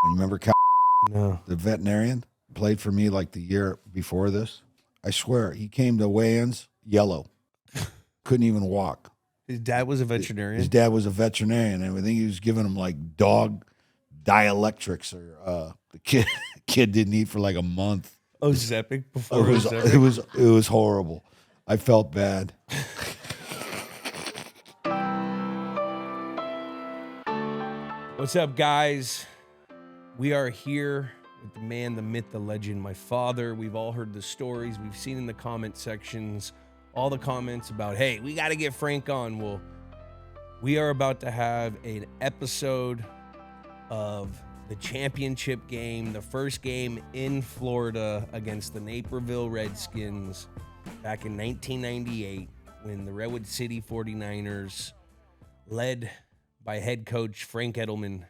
You remember Cal, No. the veterinarian? Played for me like the year before this. I swear, he came to weigh-ins, yellow. Couldn't even walk. His dad was a veterinarian? His dad was a veterinarian, and I think he was giving him like dog dielectrics, or the kid didn't eat for like a month. Oh, it was epic before it was epic? It was horrible. I felt bad. What's up, guys? We are here with the man, the myth, the legend, my father. We've all heard the stories. We've seen in the comment sections all the comments about, hey, we got to get Frank on. Well, we are about to have an episode of the championship game, the first game in Florida against the Naperville Redskins back in 1998 when the Redwood City 49ers, led by head coach Frank Edelman,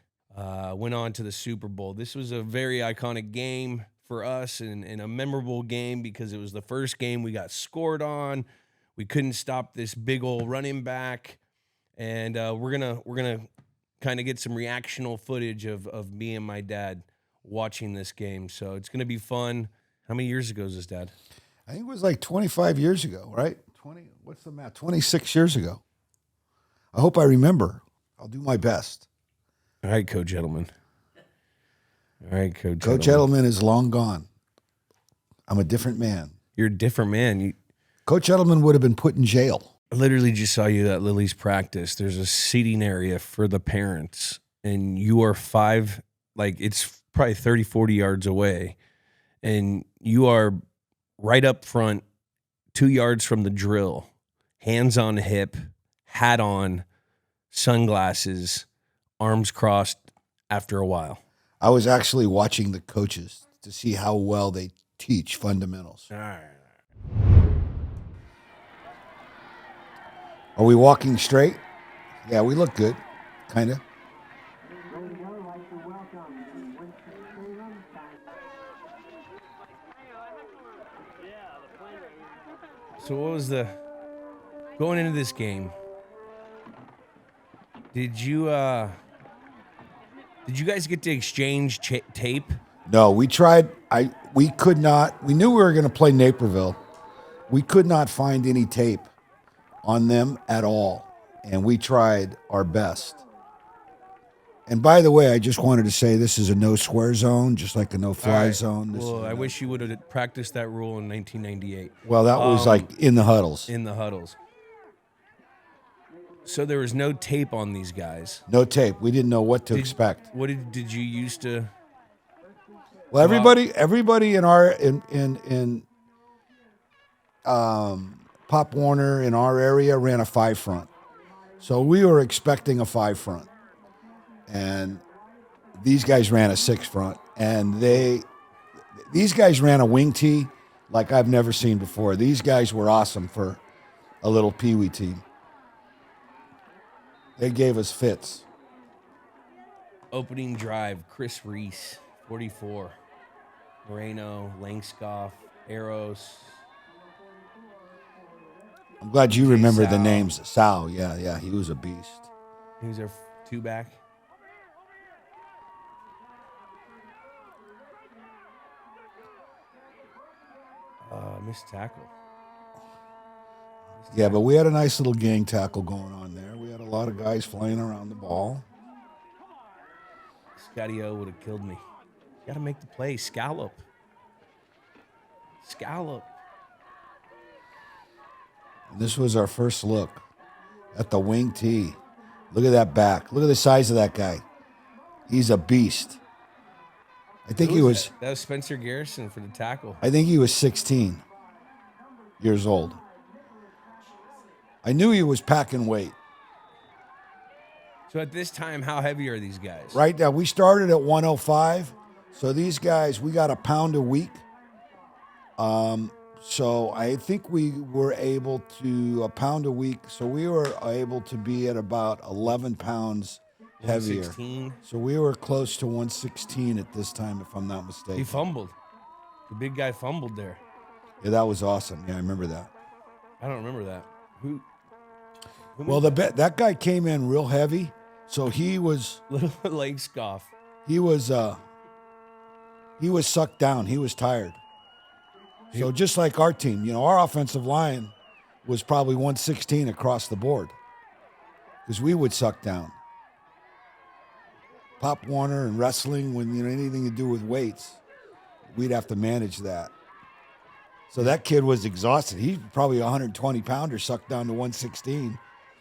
went on to the Super Bowl. This was a very iconic game for us and a memorable game because it was the first game we got scored on. We couldn't stop this big old running back, and we're gonna kind of get some reactional footage of me and my dad watching this game. So it's gonna be fun. How many years ago is this, Dad? I think it was like 25 years ago, right? 20. What's the math? 26 years ago. I hope I remember. I'll do my best. All right, Coach Edelman. All right, Coach Edelman is long gone. I'm a different man. You're a different man. Coach Edelman would have been put in jail. I literally just saw you at Lily's practice. There's a seating area for the parents, and you are it's probably 30, 40 yards away, and you are right up front, 2 yards from the drill, hands on hip, hat on, sunglasses, arms crossed after a while. I was actually watching the coaches to see how well they teach fundamentals. All right. Are we walking straight? Yeah, we look good, kind of. So what was going into this game? Did you guys get to exchange tape? No, we tried. We could not. We knew we were going to play Naperville. We could not find any tape on them at all, and we tried our best. And by the way, I just wanted to say this is a no swear zone, just like a no fly zone. Well, I wish you would have practiced that rule in 1998. Well, that was like in the huddles. In the huddles. So there was no tape on these guys. No tape. We didn't know what to expect. What did you used to? Well, everybody in our in Pop Warner in our area ran a 5-front, so we were expecting a 5-front, and these guys ran a 6-front, and these guys ran a wing tee like I've never seen before. These guys were awesome for a little PeeWee team. They gave us fits. Opening drive, Chris Reese, 44. Moreno, Langscoff, Eros. I'm glad you remember the Sal. names. Sal, yeah, he was a beast. He was our two-back. Missed tackle. Yeah, but we had a nice little gang tackle going on there. We had a lot of guys flying around the ball. Scotty O would have killed me. Got to make the play. Scallop. And this was our first look at the wing tee. Look at that back. Look at the size of that guy. He's a beast. I think That was Spencer Garrison for the tackle. I think he was 16 years old. I knew he was packing weight. So at this time, how heavy are these guys? Right now, we started at 105. So these guys, we got a pound a week. So I think we were able to, a pound a week. So we were able to be at about 11 pounds heavier. 116. So we were close to 116 at this time, if I'm not mistaken. He fumbled. The big guy fumbled there. Yeah, that was awesome. Yeah, I remember that. I don't remember that. Who Well, that guy came in real heavy, so he was little leg scoff. he was sucked down. He was tired. So just like our team, our offensive line was probably 116 across the board because we would suck down. Pop Warner and wrestling, when anything to do with weights, we'd have to manage that. So that kid was exhausted. He's probably a 120-pounder sucked down to 116.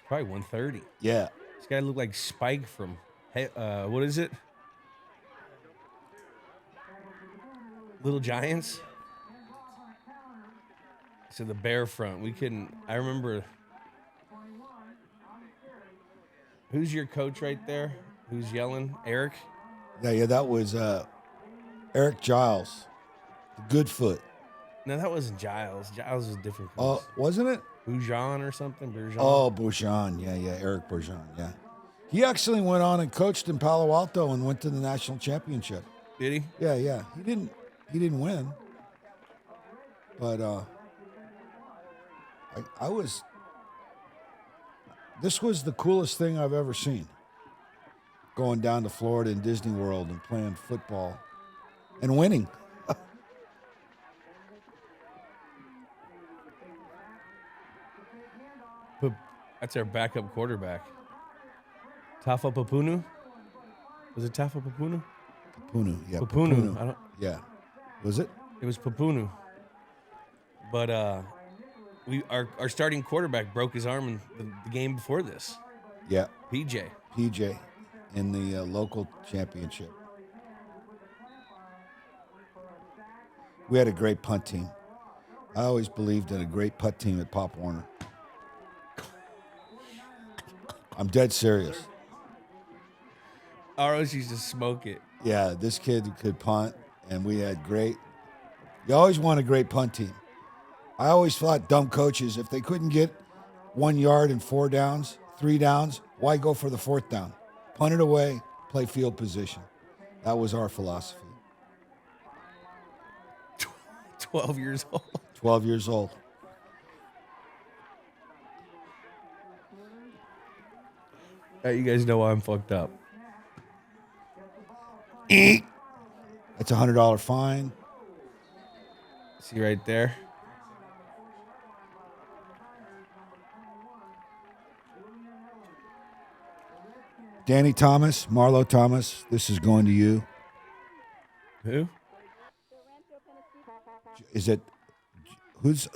Probably 130. Yeah. This guy looked like Spike from, what is it? Little Giants? So the bear front. I remember. Who's your coach right there? Who's yelling? Eric? Yeah, that was Eric Giles, the Goodfoot. No, that wasn't Giles. Giles was a different coach. Oh, wasn't it? Boujon or something? Bourgeon? Oh, Boujon. Yeah, Eric Boujon, yeah. He actually went on and coached in Palo Alto and went to the national championship. Did he? Yeah. He didn't win. But this was the coolest thing I've ever seen. Going down to Florida and Disney World and playing football and winning. That's our backup quarterback. Tafa Papunu? Was it Tafa Papunu? Papunu, yeah. Papunu. Yeah. Was it? It was Papunu. But our starting quarterback broke his arm in the game before this. Yeah. PJ in the local championship. We had a great punt team. I always believed in a great punt team at Pop Warner. I'm dead serious. ROs used to smoke it. Yeah, this kid could punt, and we had you always want a great punt team. I always thought dumb coaches, if they couldn't get 1 yard in 4 downs, 3 downs, why go for the 4th down? Punt it away, play field position. That was our philosophy. 12 years old. 12 years old. You guys know why I'm fucked up. That's a $100 fine. See right there? Danny Thomas, Marlo Thomas, this is going to you. Who? Is it who's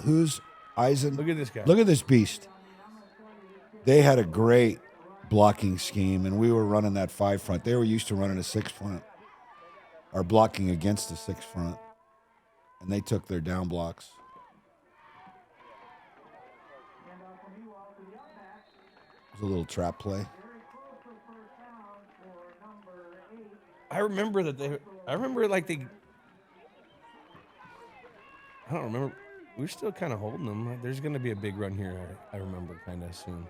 Eisen? Look at this guy. Look at this beast. They had a great blocking scheme, and we were running that 5 front. They were used to running a 6 front, or blocking against the 6 front, and they took their down blocks. It was a little trap play. I remember I don't remember. We're still kind of holding them. There's going to be a big run here, I remember, kind of soon.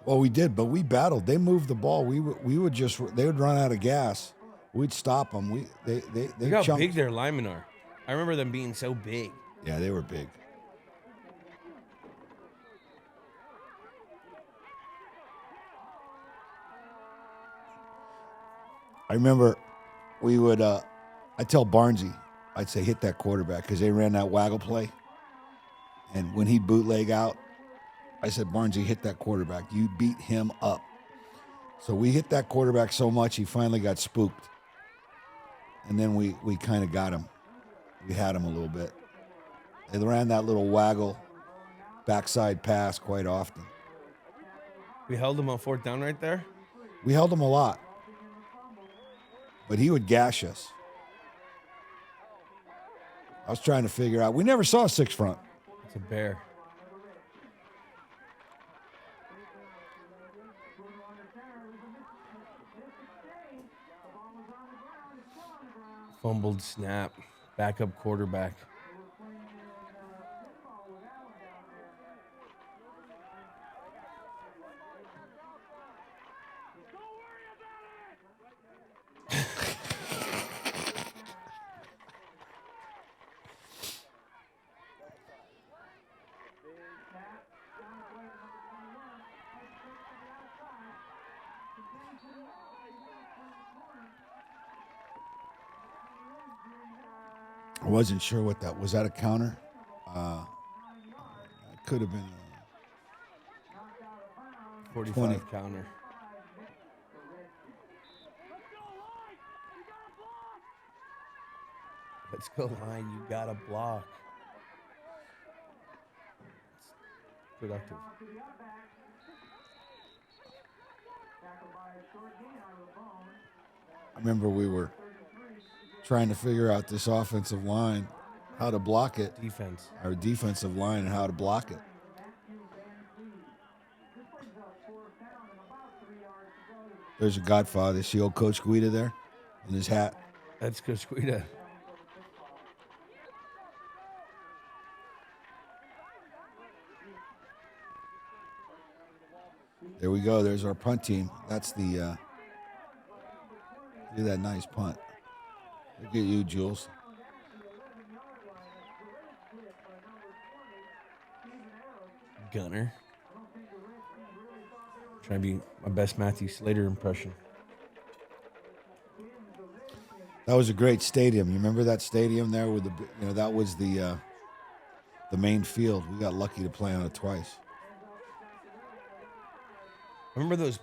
Well, we did, but we battled. They moved the ball. They would run out of gas. We'd stop them. They Look how big their linemen are. I remember them being so big. Yeah, they were big. I remember we would, I'd tell Barnesy, I'd say hit that quarterback because they ran that waggle play. And when he'd bootleg out, I said, Barnesy, hit that quarterback. You beat him up. So we hit that quarterback so much he finally got spooked. And then we kind of got him. We had him a little bit. They ran that little waggle backside pass quite often. We held him on 4th down right there? We held him a lot. But he would gash us. I was trying to figure out. We never saw a 6 front. It's a bear. Fumbled snap. Backup quarterback. I wasn't sure what that was. That a counter? It could have been 45 20. counter. Let's go line. You got a block. It's productive. I remember we were trying to figure out this offensive line, how to block it. Defense. Our defensive line and how to block it. There's a Godfather. See old Coach Guida there in his hat. That's Coach Guida. There we go. There's our punt team. That's the do that nice punt. Look at you, Jules. Gunner. Trying to be my best Matthew Slater impression. That was a great stadium. You remember that stadium there with that was the main field. We got lucky to play on it twice. Remember those?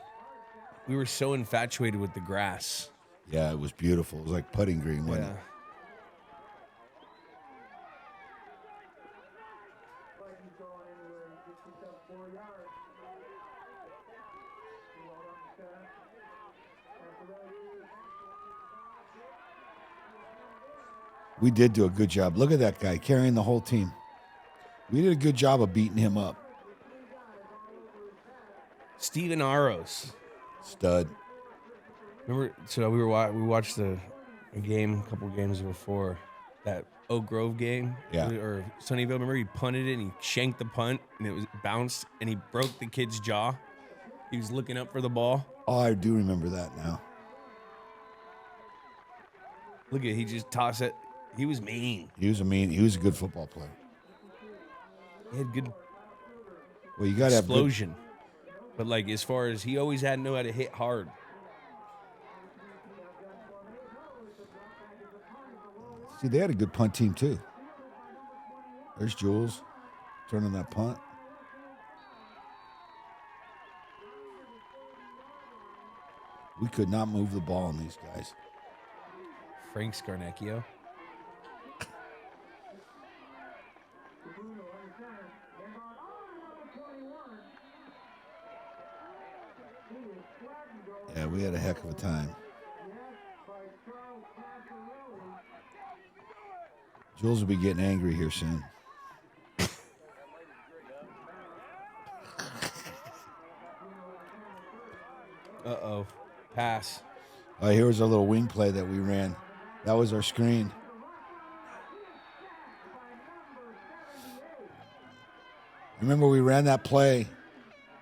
We were so infatuated with the grass. Yeah, it was beautiful. It was like putting green, wasn't it? We did do a good job. Look at that guy carrying the whole team. We did a good job of beating him up. Steven Aros. Stud. Remember, so we watched a couple games before that Oak Grove game, Yeah. or Sunnyvale. Remember, he punted it and he shanked the punt and it was bounced and he broke the kid's jaw. He was looking up for the ball. Oh, I do remember that now. Look at it, he just tossed it. He was mean. He was a good football player. He had good Well, you got to have good, explosion, but like as far as he always had to know how to hit hard. see, they had a good punt team too. There's Jules turning that punt. We could not move the ball on these guys. Frank Scarnecchio. Yeah, we had a heck of a time. Jules will be getting angry here soon. Uh-oh. Pass. Here was our little wing play that we ran. That was our screen. Remember we ran that play,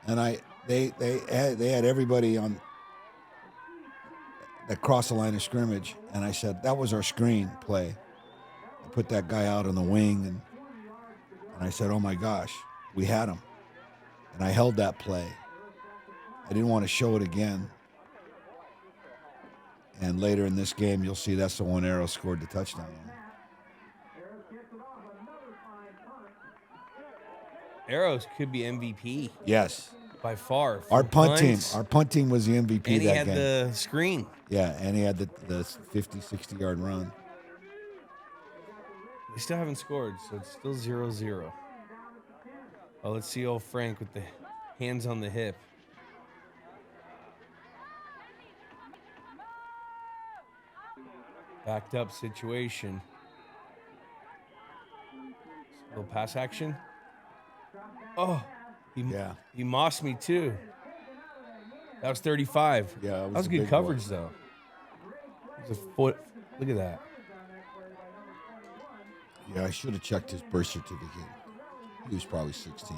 and they had everybody on that crossed the line of scrimmage, and I said that was our screen play. I put that guy out on the wing, and I said, oh my gosh, we had him, and I held that play. I didn't want to show it again. And later in this game, you'll see that's the one Arrow scored the touchdown on. Arrows could be MVP. Yes. By far. Our punt punts. team was the MVP And that he game. had the screen. Yeah, and he had the 50, 60-yard run. They still haven't scored, so it's still 0-0. Oh, let's see old Frank with the hands on the hip. Backed up situation. Little pass action. Oh, he mossed me too. That was 35. Yeah, that was good coverage though. It was a foot. Look at that. Yeah, I should have checked his birth certificate. He was probably 16.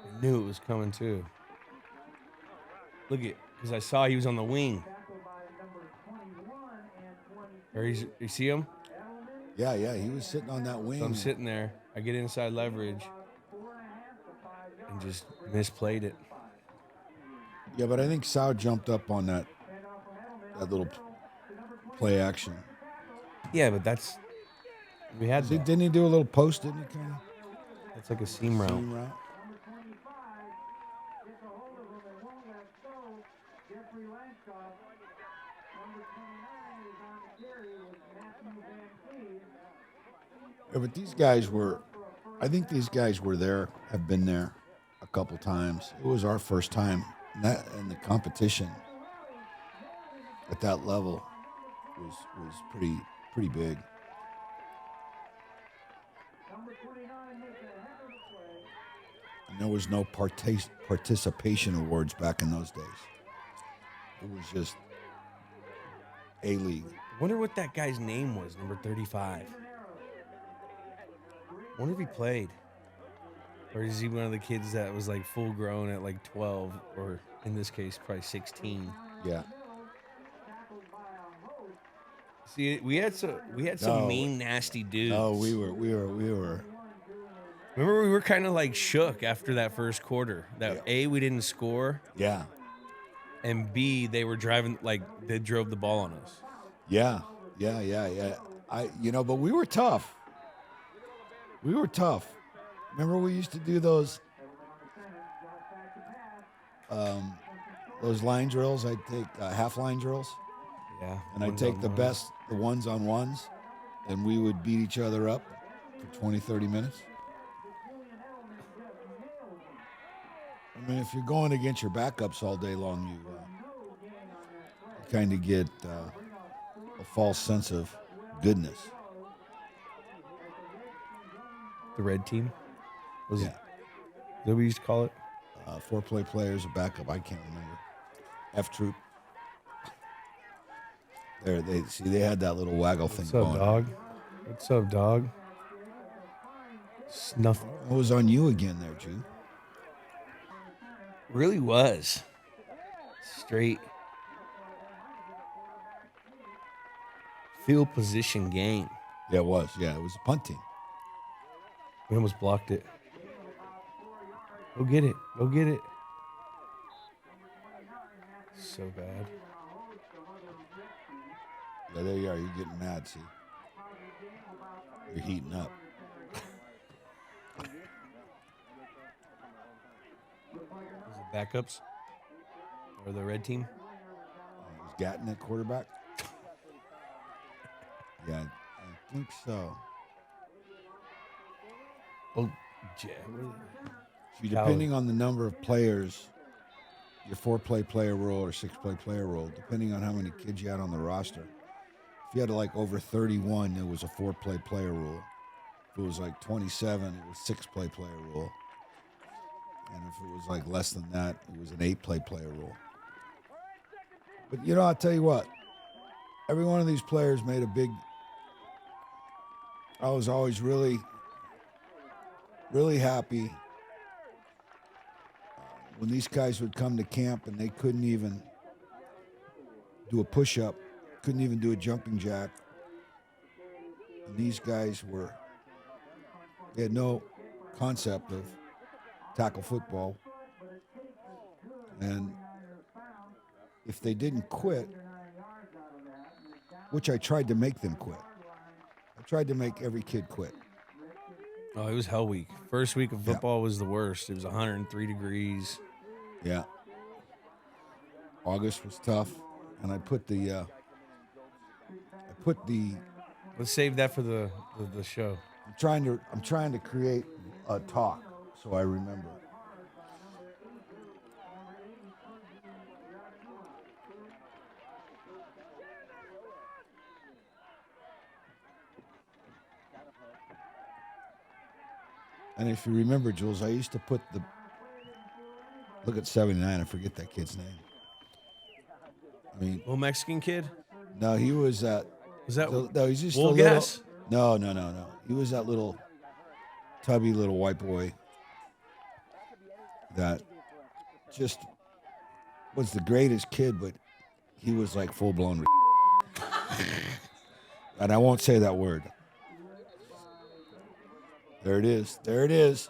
I knew it was coming too. Look at, because I saw he was on the wing. Or you see him? Yeah, he was sitting on that wing. So I'm sitting there. I get inside leverage and just misplayed it. Yeah, but I think Sal jumped up on that little play action. Yeah, but we had that. Didn't he do a little post? Didn't he kind of That's like a seam route. route? Yeah, but these guys were. I think these guys were there. Have been there a couple times. It was our first time in the competition at that level was pretty big. And there was no participation awards back in those days. It was just A-League. Wonder what that guy's name was, number 35. Wonder if he played. Or is he one of the kids that was like full grown at like 12, or in this case, probably 16? Yeah. See, we had some mean, nasty dudes. No, we were. Remember, we were kind of like shook after that first quarter. That A, we didn't score. Yeah. And B, they were driving, like, they drove the ball on us. Yeah. But we were tough. Remember we used to do those line drills? I'd take half line drills. Yeah. And I'd take the ones on ones, and we would beat each other up for 20, 30 minutes. I mean, if you're going against your backups all day long, you kind of get a false sense of goodness. The red team? Is that what we used to call it? 4-play players, a backup. I can't remember. F troop. There, they had that little waggle thing going. What's up, dog? Snuff. It was on you again there, Jew. Really was. Straight field position game. Yeah, it was. Yeah, it was a punt team. We almost blocked it. Go get it. So bad. Yeah, there you are. You're getting mad, see? You're heating up. Was it backups? Or the red team? Was Gatton at quarterback? Yeah, I think so. Oh, See, depending on the number of players, your 4-play player rule or 6-play player rule, depending on how many kids you had on the roster. If you had like over 31, it was a 4-play player rule. If it was like 27, it was 6-play player rule. And if it was like less than that, it was an 8-play player rule. But I'll tell you what, every one of these players made a big. I was always really happy when these guys would come to camp and they couldn't even do a push-up, couldn't even do a jumping jack. And these guys they had no concept of tackle football. And if they didn't quit, which I tried to make them quit. I tried to make every kid quit. Oh, it was hell week. First week of football was the worst. It was 103 degrees. Yeah. August was tough, and I put the. Let's save that for the show. I'm trying to create a talk so I remember. And if you remember, Jules, I used to put look at 79. I forget that kid's name. I mean, Little Mexican kid? No, he was at. Was that? No, he's just Wool a little. Gas? No. He was that little tubby little white boy that just was the greatest kid, but he was like full blown. And I won't say that word. There it is.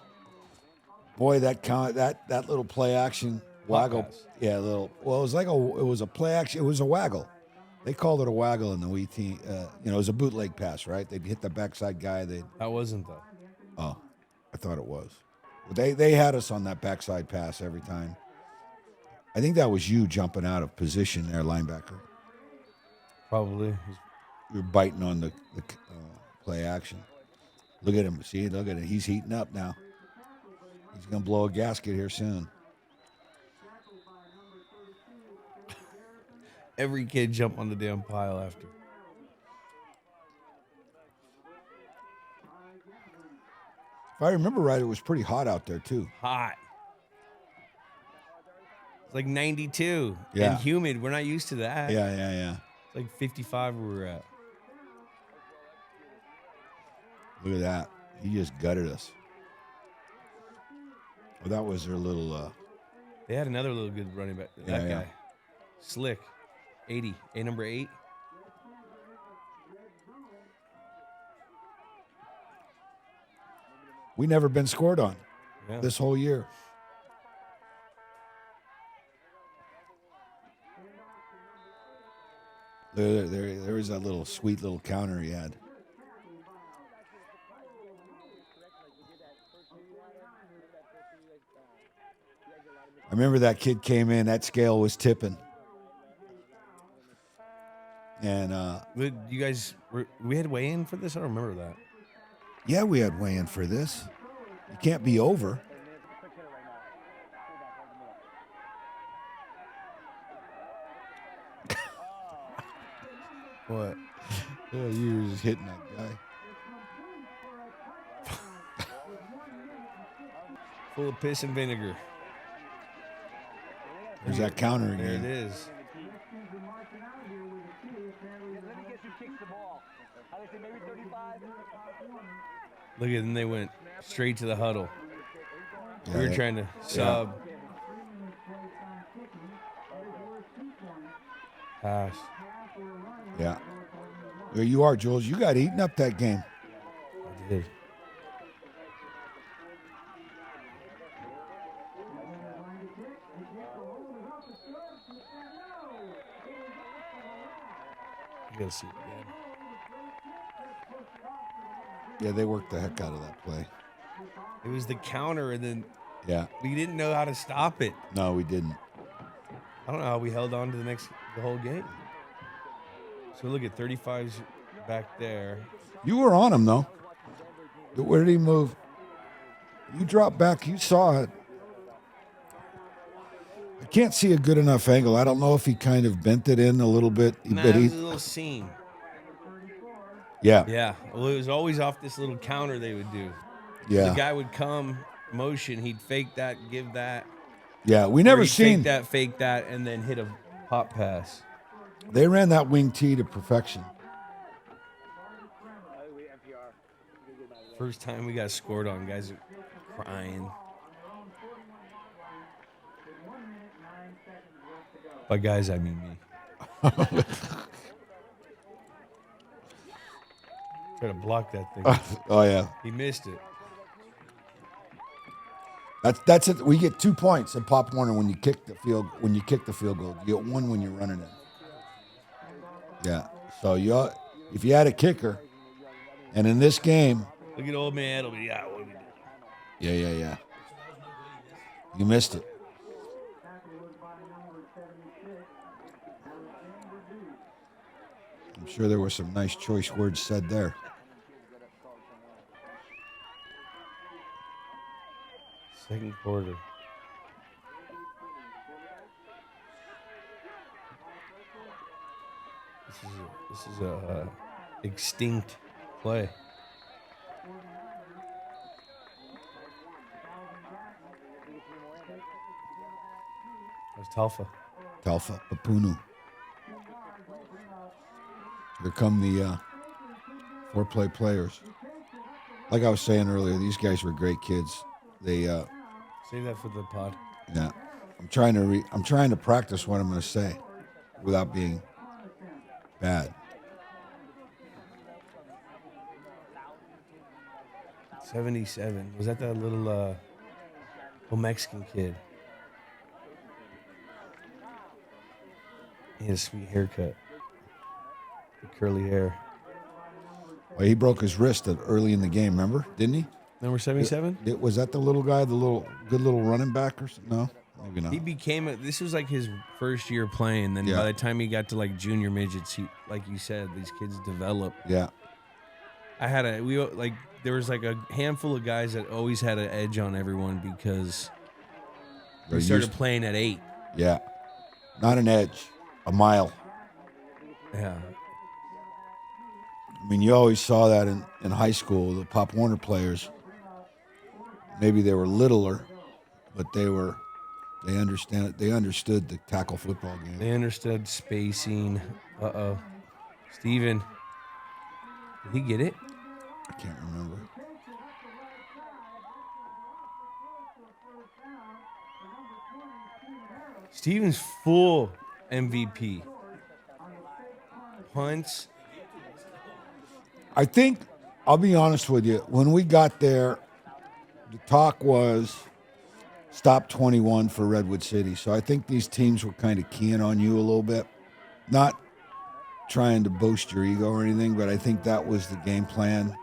Boy, that little play action waggle. pass. Yeah, little. Well, it was a play action. It was a waggle. They called it a waggle in the Wii team. It was a bootleg pass, right? They'd hit the backside guy. That wasn't though. Oh, I thought it was. They had us on that backside pass every time. I think that was you jumping out of position there, linebacker. Probably. You're biting on the play action. Look at him. See, look at it. He's heating up now. He's going to blow a gasket here soon. Every kid jump on the damn pile after. If I remember right, it was pretty hot out there, too. Hot. It's like 92 Yeah. and humid. We're not used to that. Yeah. It's like 55 where we're at. Look at that. He just gutted us. Well, that was their little... They had another little good running back. That guy. Slick. 80. Number 8. We never been scored on this whole year. There was that little sweet little counter he had. I remember that kid came in, that scale was tipping. And You guys, we had weigh in for this? I don't remember that. yeah, we had weigh in for this. You can't be over. What? Yeah, you were just hitting that guy. Full of piss and vinegar. There's that counter There again. it is. Look at them. They went straight to the huddle. Yeah, We were trying to sub. Pass. Yeah. There you are, Jules. You got eaten up that game. I did. You gotta see it again. Yeah, they worked the heck out of that play. It was the counter, and then Yeah. we didn't know how to stop it. No, we didn't. I don't know how we held on to the whole game. So look at 35's back there. You were on him, though. Where did he move? You dropped back. You saw it. I can't see a good enough angle. I don't know if he kind of bent it in a little bit. Nah, but it was a little seam. Yeah. Yeah. Well, it was always off this little counter they would do. Yeah. The guy would come, motion, he'd fake that, give that. Yeah. We Or never he'd seen. fake that, and then hit a pop pass. They ran that wing tee to perfection. First time we got scored on, guys are crying. By guys, I mean me. Try to block that thing. Oh yeah. He missed it. That's it. We get 2 points in Pop Warner when you kick the field goal. You get 1 when you're running it. Yeah. So if you had a kicker, and in this game, Look at old man Edelman. Yeah, what we do. yeah. You missed it. I'm sure there were some nice choice words said there. Second quarter. This is a extinct play. That's Talfa. Talfa Papunu. Here come the four-play players. Like I was saying earlier, these guys were great kids. They Save that for the pod. yeah. I'm trying to practice what I'm going to say without being bad. 77. Was that little Mexican kid? He has a sweet haircut. The curly hair. Well, he broke his wrist early in the game, remember? Didn't he? Number 77? Was that the little guy, the good little running back or something? No, maybe not. He became this was like his first year playing. Then by the time he got to like junior midgets, he, like you said, these kids develop. Yeah. There was like a handful of guys that always had an edge on everyone because they started playing at 8. Yeah. Not an edge, a mile. Yeah. I mean, you always saw that in high school, the Pop Warner players. Maybe they were littler, but they understood the tackle football game. They understood spacing. Uh-oh. Steven. Did he get it? I can't remember. Steven's full MVP. Punts. I think, I'll be honest with you, when we got there, the talk was stop 21 for Redwood City. So I think these teams were kind of keying on you a little bit. Not trying to boost your ego or anything, but I think that was the game plan.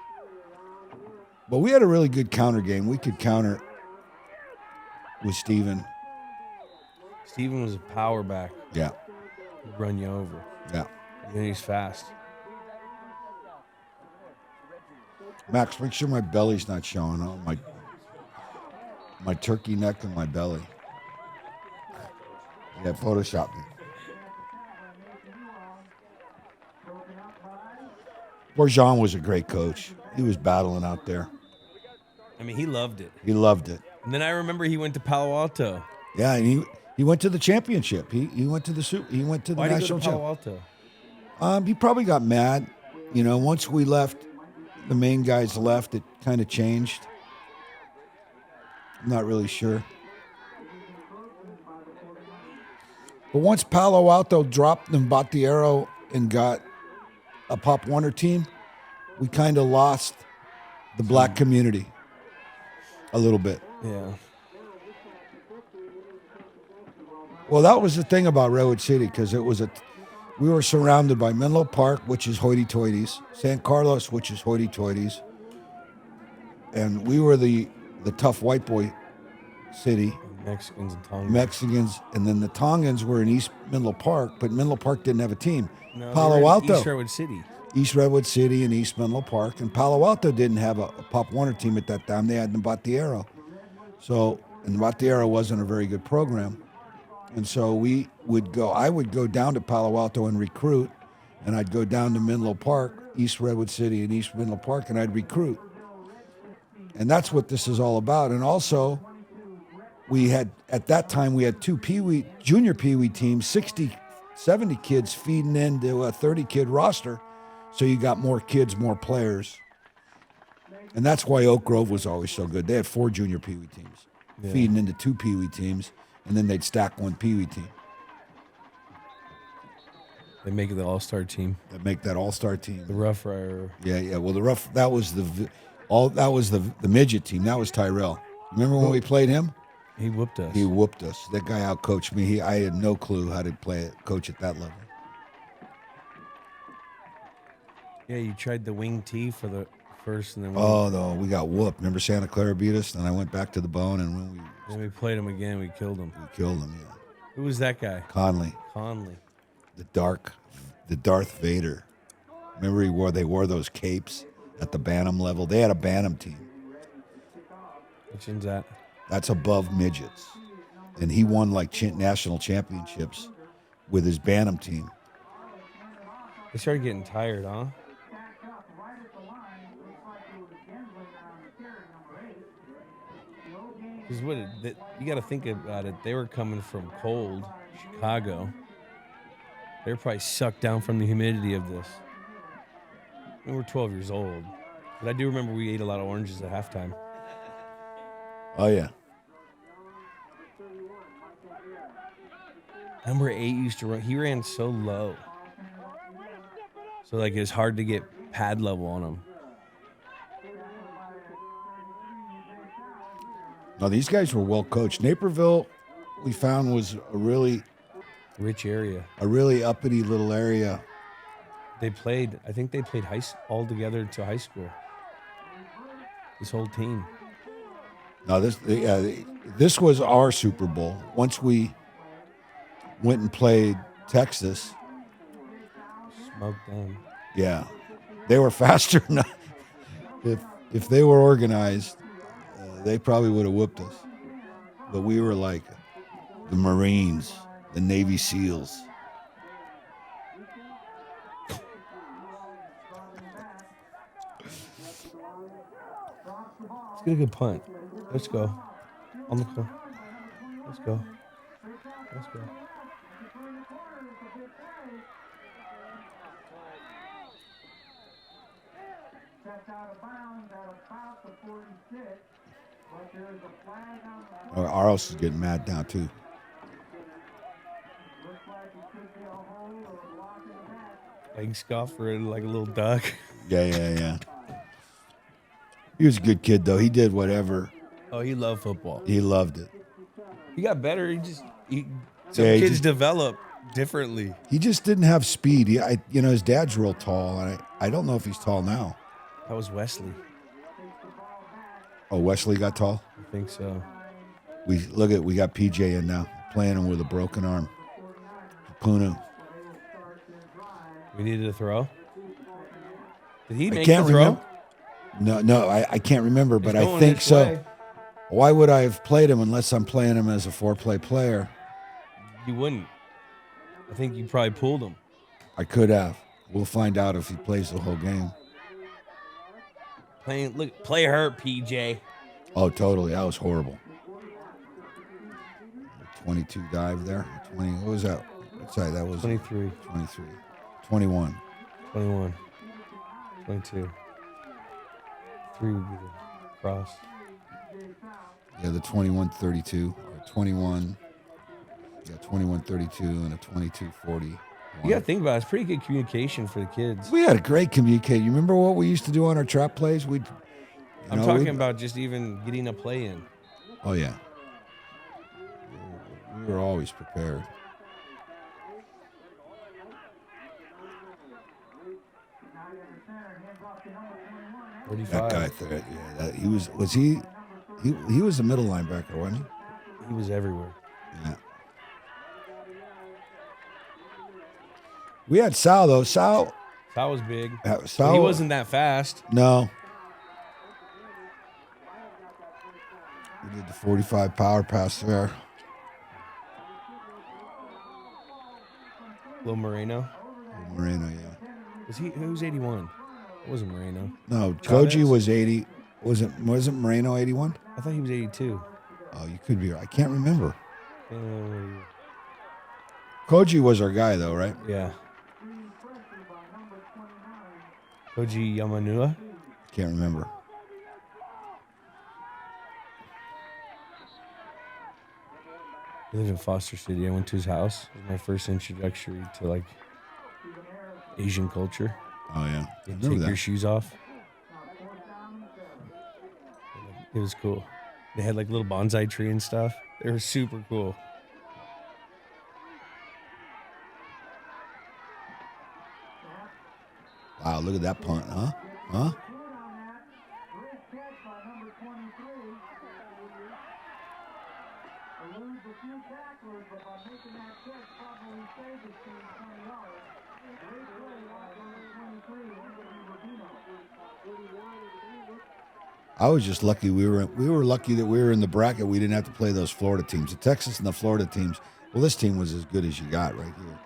But we had a really good counter game. We could counter with Steven. Steven was a power back. Yeah. He'd run you over. Yeah. And he's fast. Max, make sure my belly's not showing. Oh, my turkey neck and my belly. Yeah, Photoshop me. Bourgeon was a great coach. He was battling out there. I mean, he loved it. He loved it. And then I remember he went to Palo Alto. Yeah, and he went to the championship. He went to the Why did he national go to Palo Alto? He probably got mad. You know, once we left, the main guys left, it kind of changed. I'm not really sure. But once Palo Alto dropped and bought the Arrow and got a Pop Warner team, we kind of lost the black community a little bit. Yeah. Well, that was the thing about Redwood City, because we were surrounded by Menlo Park, which is hoity-toities, San Carlos, which is hoity-toities, and we were the tough white boy city. Mexicans and Tongans. Mexicans, and then the Tongans were in East Menlo Park, but Menlo Park didn't have a team. No, Palo Alto. East Redwood City. East Redwood City and East Menlo Park, and Palo Alto didn't have a Pop Warner team at that time. They had the Arrow. So, and the Arrow wasn't a very good program. And so I would go down to Palo Alto and recruit, and I'd go down to Menlo Park, East Redwood City and East Menlo Park, and I'd recruit. And that's what this is all about. And also, at that time, we had two junior PeeWee teams, 60, 70 kids feeding into a 30-kid roster. So you got more kids, more players. And that's why Oak Grove was always so good. They had 4 junior PeeWee teams, feeding into 2 PeeWee teams, and then they'd stack 1 PeeWee team. They make it the all-star team. They make that all-star team. The Rough Rider. Yeah. Well, that was the midget team. That was Tyrell. Remember when we played him? He whooped us. He whooped us. That guy outcoached me. I had no clue how to coach at that level. Yeah, you tried the wing tee for the first, and then no, we got whooped. Remember Santa Clara beat us, and I went back to the bone, and when we played him again, we killed him. We killed him. Yeah. Who was that guy? Conley. The Darth Vader. Remember they wore those capes at the Bantam level. They had a Bantam team. Which one's that? That's above midgets, and he won like national championships with his Bantam team. They started getting tired, huh? Because you got to think about it. They were coming from cold Chicago. They were probably sucked down from the humidity of this. We were 12 years old, but I do remember we ate a lot of oranges at halftime. Oh yeah. Number 8 used to run. He ran so low, so like it's hard to get pad level on him. No, these guys were well coached. Naperville, we found, was a really Rich area. A really uppity little area. I think they played all together to high school. This whole team. No, this was our Super Bowl. Once we went and played Texas, Smoked them. yeah, they were faster. If they were organized, they probably would have whooped us. But we were like the Marines, the Navy SEALs. Let's get a good punt. Let's go. On the floor. Let's go. Let's go. Aros is getting mad now too. Egg scoffer like a little duck. Yeah. He was a good kid though. He did whatever. Oh, he loved football. He loved it. He got better. Some kids develop differently. He just didn't have speed. His dad's real tall, and I don't know if he's tall now. That was Wesley. Oh, Wesley got tall? I think so. We got PJ in now, playing him with a broken arm. Puna. We needed a throw. Did he make I can't the throw? remember. No, I can't remember, but I think so. Way. Why would I have played him unless I'm playing him as a 4-play player? You wouldn't. I think you probably pulled him. I could have. We'll find out if he plays the whole game. Play hurt, PJ. Oh, totally. That was horrible. 22 dive there. 20. What was that? Sorry, that was 23. 23. 21. 21. 22. 3 would be the cross. Yeah, the 21-32. Or 21. Yeah, 21-32 and a 22-40. You got to think about it. It's pretty good communication for the kids. We had a great communication. You remember what we used to do on our trap plays? I'm talking about just even getting a play in. Oh, yeah. We were always prepared. That guy, he was a middle linebacker, wasn't he? He was everywhere. Yeah. We had Sal, though. Sal was big. Sal, he wasn't that fast. No. We did the 45 power pass there. Lil Moreno. Moreno, yeah. Who's 81? It wasn't Moreno. No, Koji was 80. Wasn't Moreno 81? I thought he was 82. Oh, you could be right. I can't remember. Koji was our guy, though, right? Yeah. Koji Yamanua? Can't remember. I live in Foster City. I went to his house. It was my first introductory to Asian culture. Oh yeah, You take your shoes off. It was cool. They had little bonsai tree and stuff. They were super cool. Wow, look at that punt, huh? Huh? I was just lucky we were lucky that we were in the bracket. We didn't have to play those Florida teams. The Texas and the Florida teams. Well, this team was as good as you got right here.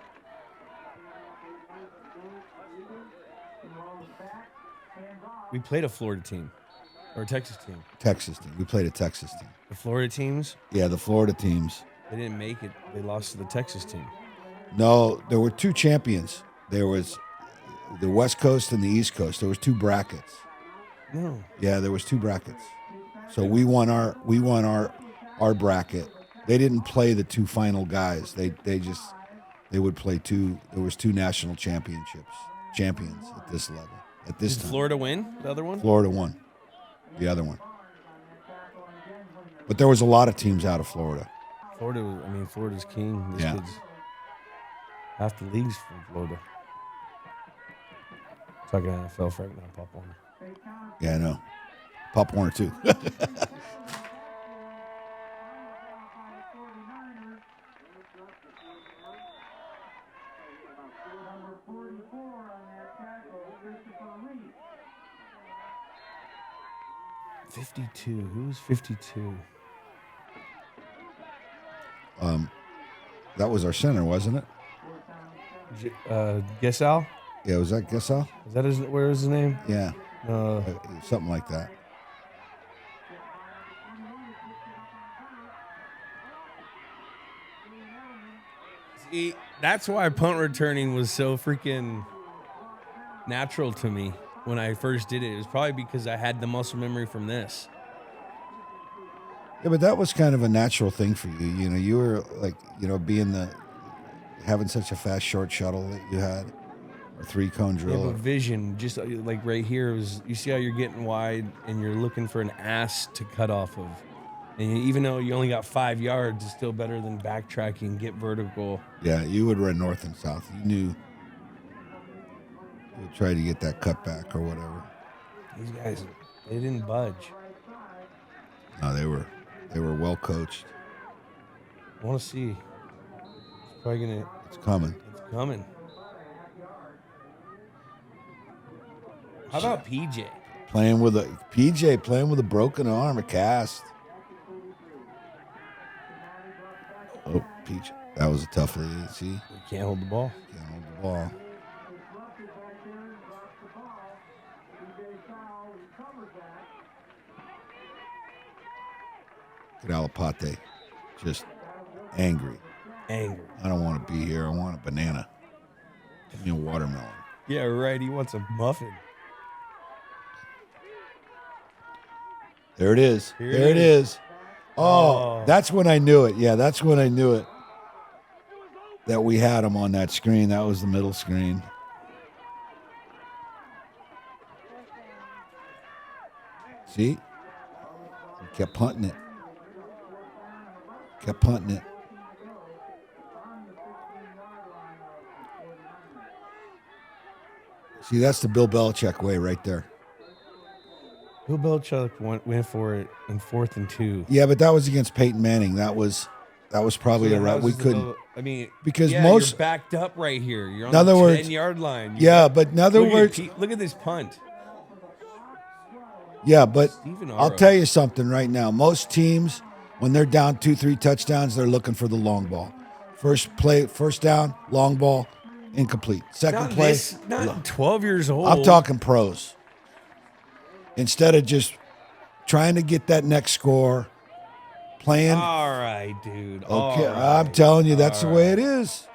We played a Florida team. Or a Texas team. Texas team. We played a Texas team. The Florida teams? Yeah, the Florida teams. They didn't make it. They lost to the Texas team. No, there were two champions. There was the West Coast and the East Coast. There was two brackets. No. Yeah, there was two brackets. So we won our bracket. They didn't play the two final guys. They would play two. There was two national champions at this level. At this time. Did Florida win the other one? Florida won the other one. But there was a lot of teams out of Florida. Florida's king. These kids. Half the league's from Florida. Talking NFL for right now, Pop Warner. Yeah, I know. Pop Warner, too. $52. Who was 52? That was our center, wasn't it? Gesal? Yeah, was that Gasol? Is that where is his name? Yeah. No. Something like that. See, that's why punt returning was so freaking natural to me when I first did it. It was probably because I had the muscle memory from this. Yeah, but that was kind of a natural thing for you. You know, you were like, having such a fast short shuttle that you had, or 3-cone drill. Yeah, but vision, just like right here, was you see how you're getting wide and you're looking for an ass to cut off of. And even though you only got 5 yards, it's still better than backtracking, get vertical. Yeah, you would run north and south. You knew you would try to get that cut back or whatever. These guys, they didn't budge. No, they were well coached. I want to see. It's probably gonna. It's coming. It's coming. How about PJ? Playing with a broken arm, a cast. Oh, PJ. That was a tough lead. See? You can't hold the ball. Can't hold the ball. Alapate, just angry. I don't want to be here. I want a banana. Give me a watermelon. Yeah, right. He wants a muffin. There it is. There it is. Oh, that's when I knew it. Yeah, that's when I knew it. That we had him on that screen. That was the middle screen. See? He kept punting it. Kept punting it. See, that's the Bill Belichick way right there. Bill Belichick went for it in 4th and 2. Yeah, but that was against Peyton Manning. That was probably a right. We couldn't. Because most you're backed up right here. You're on the 10-yard line. But in other words, look at this punt. Yeah, but I'll tell you something right now. Most teams, when they're down 2-3 touchdowns, they're looking for the long ball. First down, long ball, incomplete. Second play, not 12 years old. I'm talking pros. Instead of just trying to get that next score, playing. All right, dude. Okay, I'm telling you, that's the way it is.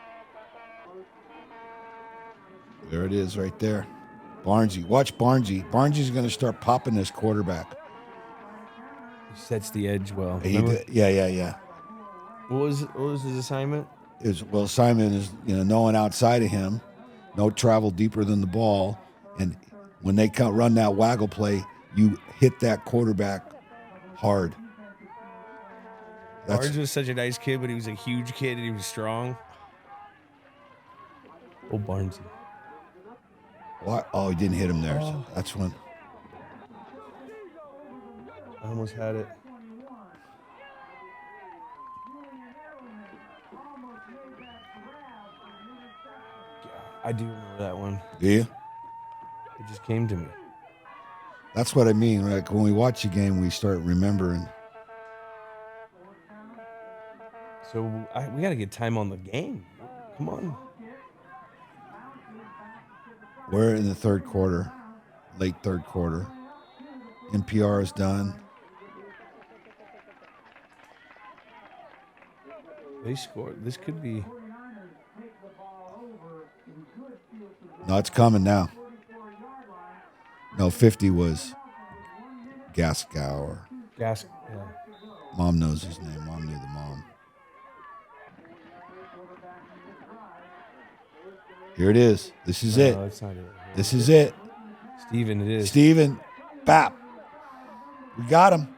There it is right there. Barnesy. Watch Barnesy. Barnesy's going to start popping this quarterback. He sets the edge well. Yeah. What was his assignment? Assignment is, no one outside of him, no travel deeper than the ball, and when they run that waggle play, you hit that quarterback hard. Barnes was such a nice kid, but he was a huge kid and he was strong. Oh, Barnesy. What? Oh, he didn't hit him there. So that's when. I almost had it. I do remember that one. Do you? It just came to me. That's what I mean. Like when we watch a game, we start remembering. So we got to get time on the game. Come on. We're in the third quarter, late third quarter. NPR is done. They scored. This could be. No, it's coming now. No, 50 was Gaskow. Yeah. Mom knows his name. Mom knew the mom. Here it is. This is it. No, it's not it. This is it. Steven, it is. Steven, bap. We got him.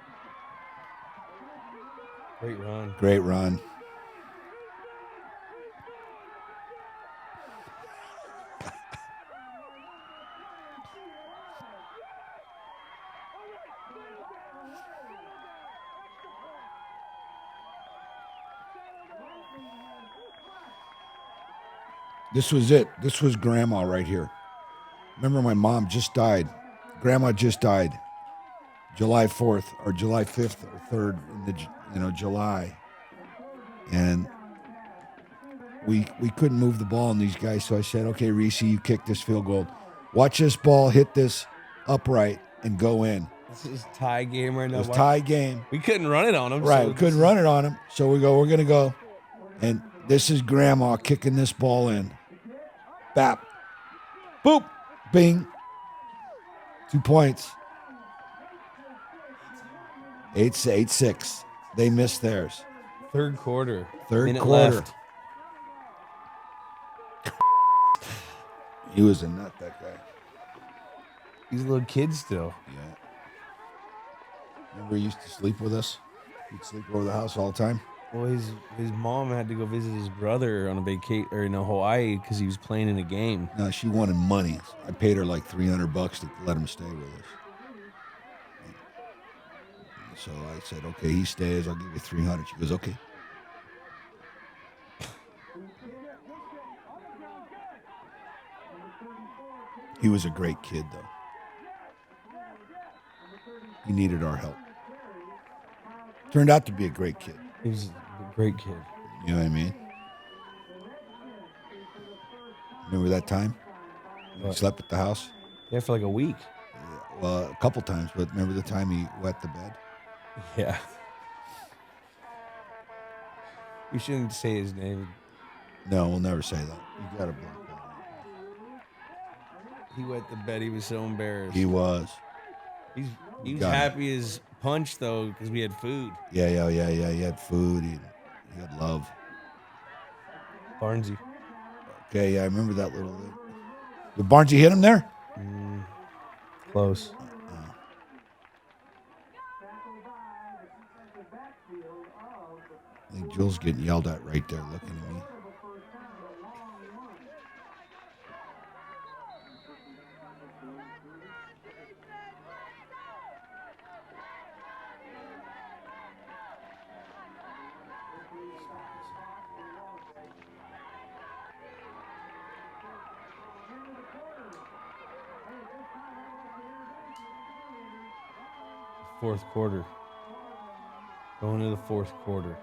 Great run. Great run. This was it. This was Grandma right here. Remember, my mom just died. Grandma just died July 4th or July 5th or 3rd in the, July. And we couldn't move the ball on these guys, so I said, okay, Reese, you kick this field goal. Watch this ball hit this upright and go in. This is tie game right now. It was tie game. We couldn't run it on him. Right, so we couldn't run it on him. So we're going to go. And this is Grandma kicking this ball in. Bap. Boop. Bing. 2 points. 8-6. They missed theirs. Third quarter. Third quarter. Left. He was a nut, that guy. He's a little kid still. Yeah. Remember he used to sleep with us? He'd sleep over the house all the time. Well, his mom had to go visit his brother on a vacation or in Hawaii because he was playing in a game. No, she wanted money. I paid her like $300 to let him stay with us. So I said, okay, he stays. I'll give you $300. She goes, okay. He was a great kid, though. He needed our help. Turned out to be a great kid. He was a great kid. You know what I mean? Remember that time? He slept at the house? Yeah, for like a week. Yeah, well, a couple times, but remember the time he wet the bed? Yeah. We shouldn't say his name. No, we'll never say that. You gotta block that. He wet the bed. He was so embarrassed. He was. He was happy as punch though because we had food. Yeah. He had food. He had love. Barnesy. Okay, yeah, I remember that little. Did Barnesy hit him there? Close. I think Jules getting yelled at right there, looking at me. Fourth quarter. Going to the fourth quarter.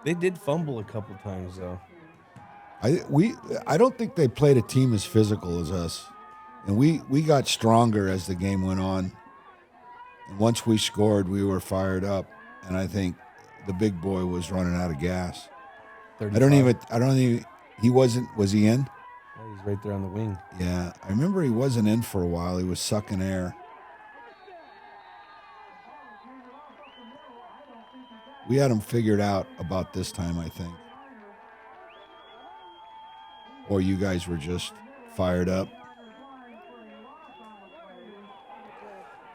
They did fumble a couple times though. I don't think they played a team as physical as us, and we got stronger as the game went on. And once we scored, we were fired up, and I think the big boy was running out of gas. 35. I don't even. He wasn't. Was he in? Yeah, he's right there on the wing. Yeah, I remember he wasn't in for a while. He was sucking air. We had him figured out about this time, I think. Or you guys were just fired up.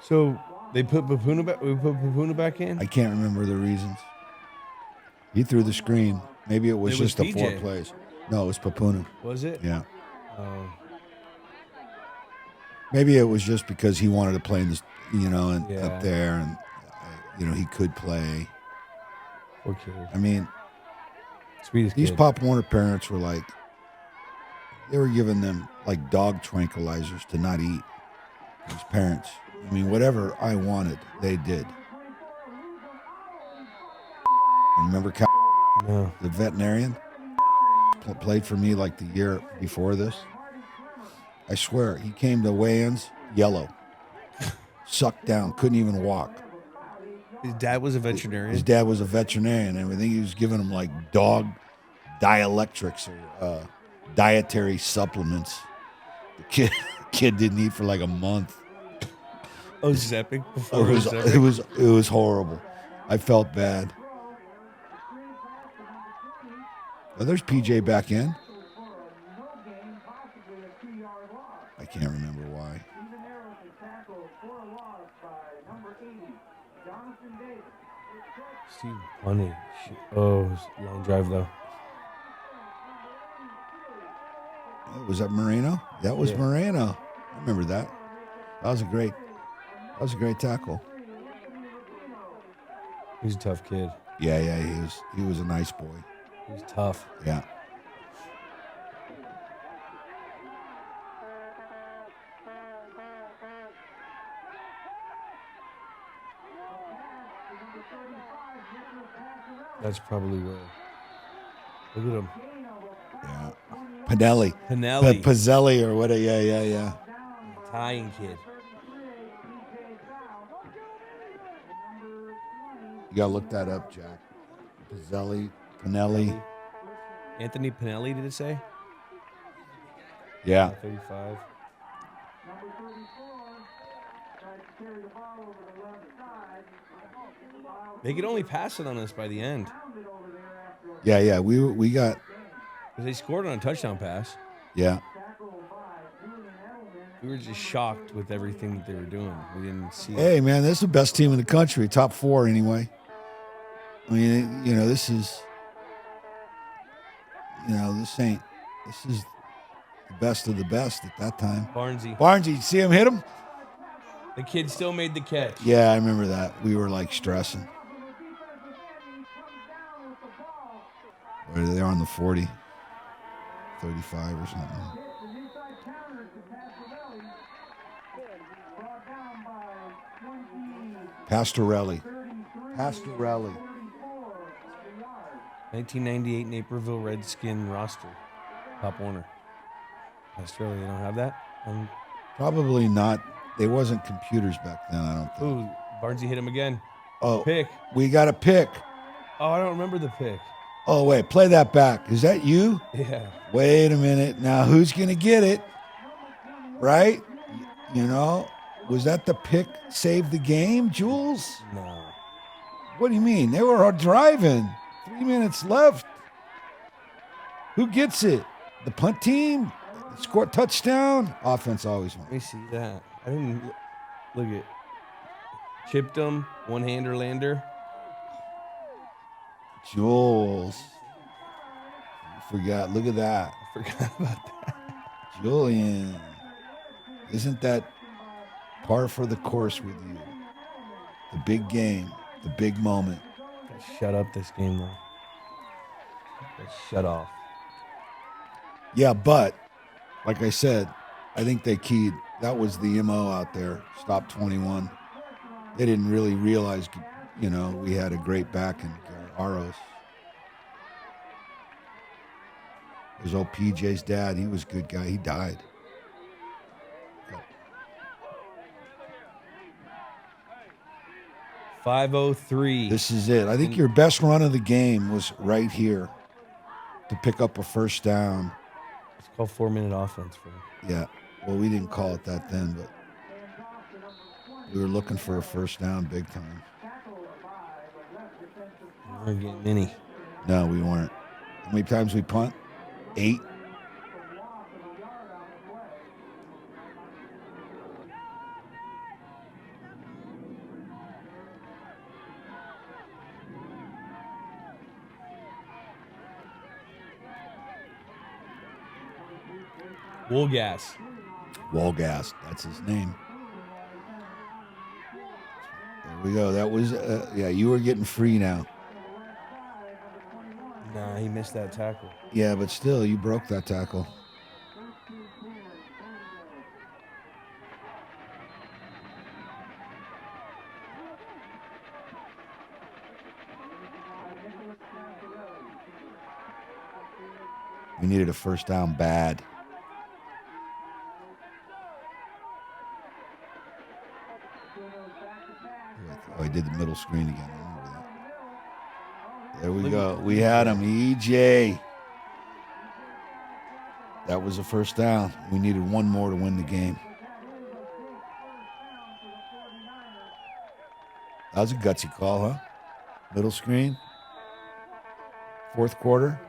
So they put Papuna back. We put Papuna back in. I can't remember the reasons. He threw the screen. Maybe it was just the PJ. 4 plays. No, it was Papuna. Was it? Yeah. Oh. Maybe it was just because he wanted to play in this, and Yeah. up there, and he could play. Poor kid. I mean, Sweetest these kid. Pop Warner parents were like, they were giving them like dog tranquilizers to not eat. These parents. I mean, whatever I wanted, they did. Remember No. the veterinarian? Played for me like the year before this. I swear, he came to weigh-ins, yellow. Sucked down, couldn't even walk. His dad was a veterinarian. His dad was a veterinarian, and I think he was giving him like dog dielectrics or dietary supplements. The kid didn't eat for like a month. Oh, this is epic. It was horrible. I felt bad. Oh, there's PJ back in. I can't remember why. Steve Bunny. Oh, long drive though. Oh, was that Moreno? That was Moreno. I remember that. That was a great tackle. He's a tough kid. Yeah, he was a nice boy. He's tough. Yeah. That's probably where. Look at him. Yeah. Pinelli. Pinelli. Pizzelli or what? Yeah. Italian kid. You got to look that up, Jack. Pizzelli, Pinelli. Anthony Pinelli, did it say? Yeah. 35. They could only pass it on us by the end. Yeah. We got. Because they scored on a touchdown pass. Yeah. We were just shocked with everything that they were doing. We didn't see it. Hey, man, this is the best team in the country. Top 4 anyway. I mean, this is. This is the best of the best at that time. Barnesy, you see him hit him? The kid still made the catch. Yeah, I remember that. We were like stressing. Or they're on the 40, 35 or something. Pastorelli. 1998 Naperville Redskin roster. Pop Warner. Australia, they don't have that? Probably not. There wasn't computers back then, I don't think. Ooh, Barnesy hit him again. Oh, pick. We got a pick. Oh, I don't remember the pick. Oh, wait, play that back. Is that you? Yeah. Wait a minute. Now, who's going to get it? Right? Was that the pick save the game, Jules? No. What do you mean? They were driving. 3 minutes left. Who gets it? The punt team? Score touchdown? Offense always wins. Let me see that. I didn't look at. Chipped him. One-hander lander. Jules. You forgot. Look at that. I forgot about that. Julian. Isn't that par for the course with you? The big game. The big moment. Shut up this game, though. Shut off. Yeah, but, like I said, I think they keyed. That was the MO out there. Stop 21. They didn't really realize, we had a great back in Aros. There's old PJ's dad. He was a good guy. He died. 5:03. This is it. I think your best run of the game was right here to pick up a first down. It's called 4-minute offense for him. Yeah. Well, we didn't call it that then, but we were looking for a first down big time. We weren't getting any. No, we weren't. How many times we punt? 8. Woolgas. Woolgas, that's his name. There we go. That was, you were getting free now. Nah, he missed that tackle. Yeah, but still, you broke that tackle. We needed a first down bad. Oh, he did the middle screen again. I remember that. There we go. We had him. EJ. That was a first down. We needed one more to win the game. That was a gutsy call, huh? Middle screen. Fourth quarter.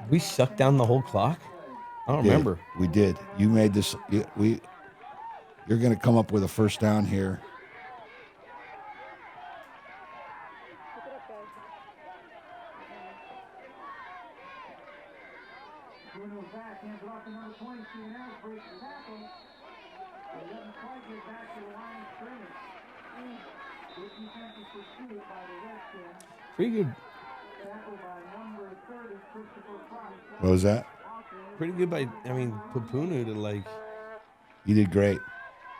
We sucked down the whole clock? I don't remember. We did. You made this. You're going to come up with a first down here. Pretty good. What was that? Pretty good by, Papunu to You did great.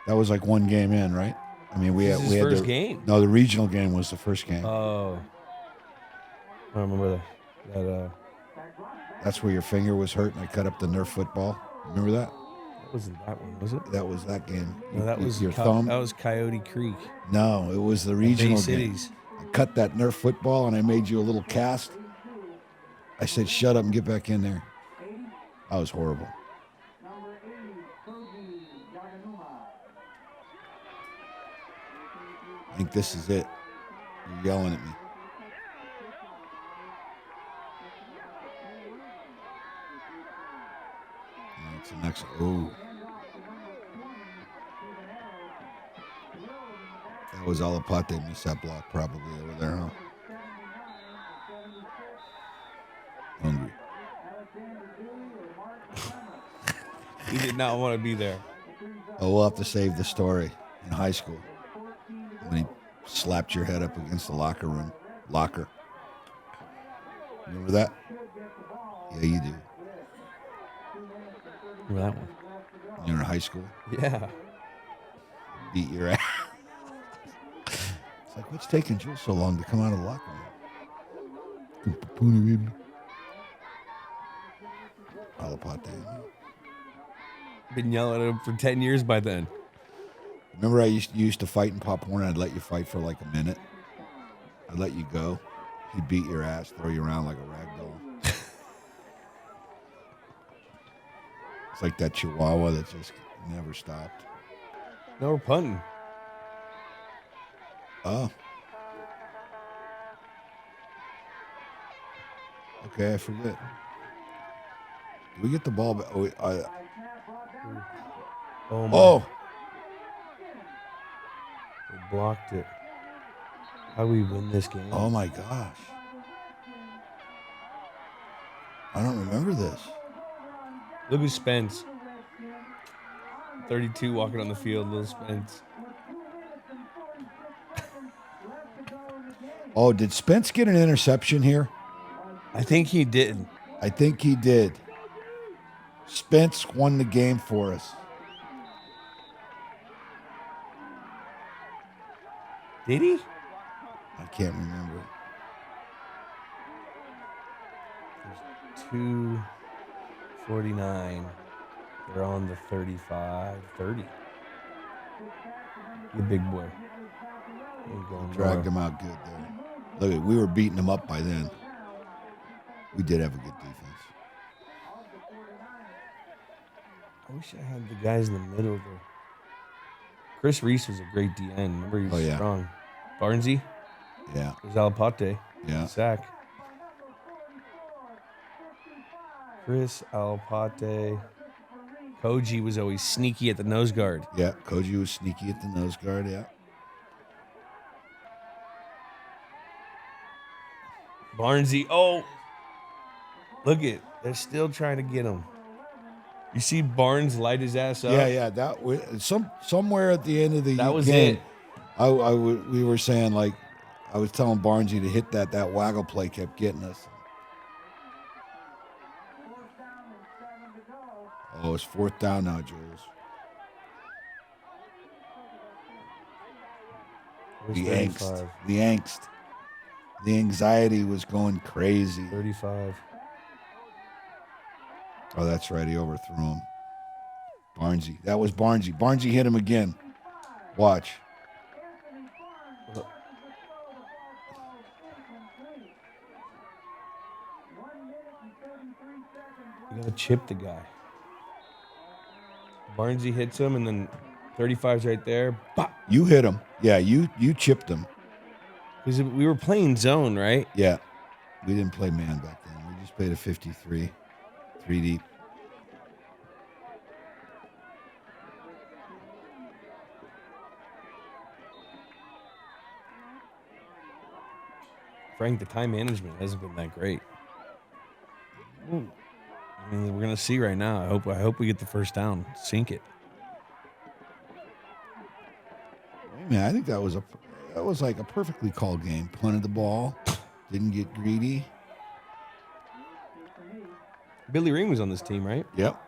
That was like one game in, right? I mean, we This had is his the first game. No, the regional game was the first game. Oh, I remember that. That's where your finger was hurt, and I cut up the Nerf football. Remember that? That wasn't that one, was it? That was that game. No, that was your thumb. That was Coyote Creek. No, it was the regional Bay game. Cities. I cut that Nerf football, and I made you a little cast. I said, "Shut up and get back in there." That was horrible. I think this is it. You're yelling at me. That's the next. Oh. That was Alapate missed that block probably over there, huh? Hungry. He did not want to be there. Oh, we'll have to save the story in high school when he slapped your head up against the locker. Remember that? Yeah, you do. Remember that one? You're in high school. Yeah. Beat your ass. It's like, what's taking Jules so long to come out of the locker room? Alapate. Been yelling at him for 10 years by then. Remember you used to fight in Pop Warner? I'd let you fight for like a minute. I'd let you go. He'd beat your ass, throw you around like a rag doll. It's like that Chihuahua that just never stopped. No, we're punting. Oh. Okay, I forget. Did we get the ball back? Oh, my. Oh. They blocked it. How do we win this game? Oh, my gosh. I don't remember this. Look at Spence. 32 walking on the field, little Spence. Oh, did Spence get an interception here? I think he did. I think he did. Spence won the game for us. Did he? I can't remember. There's 2:49. They're on the 35, 30. You big boy. Dragged him out good there. Look, we were beating him up by then. We did have a good defense. I wish I had the guys in the middle there. Chris Reese was a great DN. Remember, he was strong. Barnesy? Yeah. There's Alapate. Yeah. Sack. Chris Alapate. Koji was always sneaky at the nose guard. Yeah, Koji was sneaky at the nose guard, yeah. Barnesy. Oh! Look it. They're still trying to get him. You see Barnes light his ass up? Yeah. That was somewhere at the end of the that was game. It. We were saying, like, I was telling Barnesy to hit that waggle play kept getting us. Oh, it's 4th down now, Jules. The angst. The anxiety was going crazy. 35. Oh, that's right. He overthrew him. Barnesy. That was Barnesy. Barnesy hit him again. Watch. You gotta chip the guy. Barnesy hits him, and then 35's right there. Bop. You hit him. Yeah, you chipped him. Because we were playing zone, right? Yeah. We didn't play man back then. We just played a 53. 3 deep. Frank, the time management hasn't been that great. Ooh. I mean, we're gonna see right now. I hope we get the first down. Sink it. I mean, I think that was like a perfectly called game. Punted the ball, didn't get greedy. Billy Ring was on this team, right? Yep.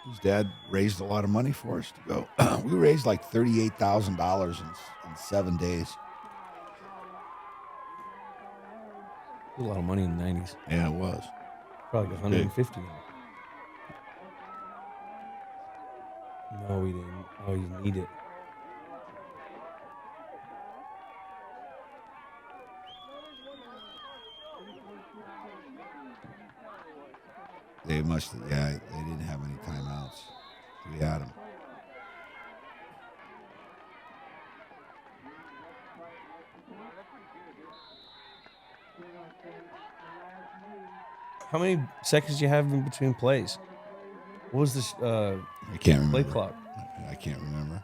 his dad raised a lot of money for us to go. We raised like $38,000 in 7 days. A lot of money in the 90s. Yeah, it was. Probably like 150 now. No, we didn't. Oh, you need it. They must have, yeah, they didn't have any timeouts. We had them. How many seconds do you have in between plays? What was this I can't remember. play clock? I can't remember.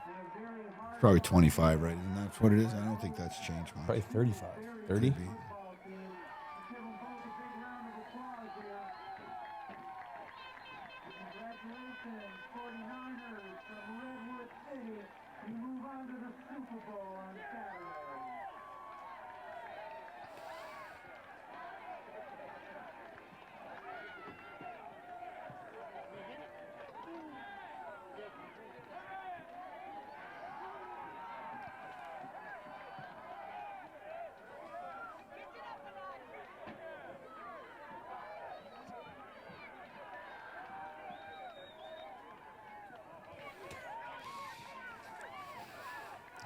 Probably 25, right? Isn't that what it is? I don't think that's changed much. Probably 35. 30? Could be.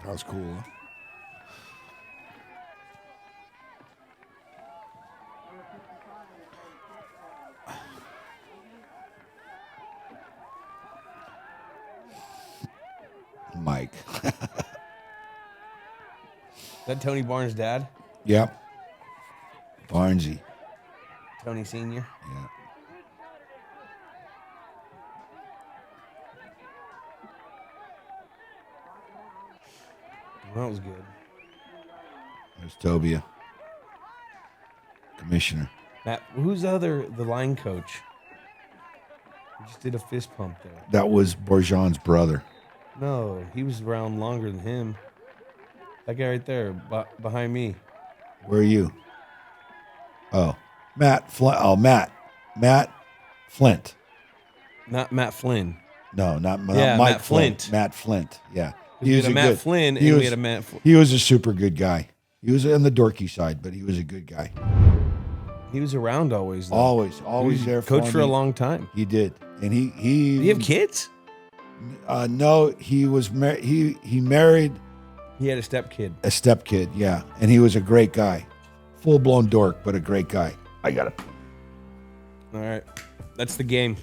That was cool, huh? Mike. Is that Tony Barnes' dad? Yep. Barnesy. Tony Sr.? Yeah. Well, that was good. There's Tobia. Commissioner. Matt, who's the line coach? He just did a fist pump there. That was Borjan's brother. No, he was around longer than him. That guy right there, behind me. Where are you? Oh, Matt Flint. Oh, Matt Flint. Not Matt Flynn. No, not Yeah, Mike Matt Flint. Matt Flint. Yeah, We had a Matt Flynn and we had a Matt Flynn. He was a super good guy. He was on the dorky side, but he was a good guy. He was around always, though. Always He was there. coach for a me. long time. He did, and he. Do you have kids? No, he was he married He had a stepkid. a stepkid. Yeah, and he was a great guy, full blown dork, but a great guy. I got it. All right. That's the game.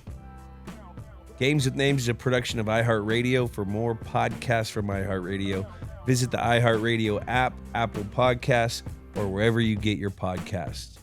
Games with Names is a production of iHeartRadio. For more podcasts from iHeartRadio, visit the iHeartRadio app, Apple Podcasts, or wherever you get your podcasts.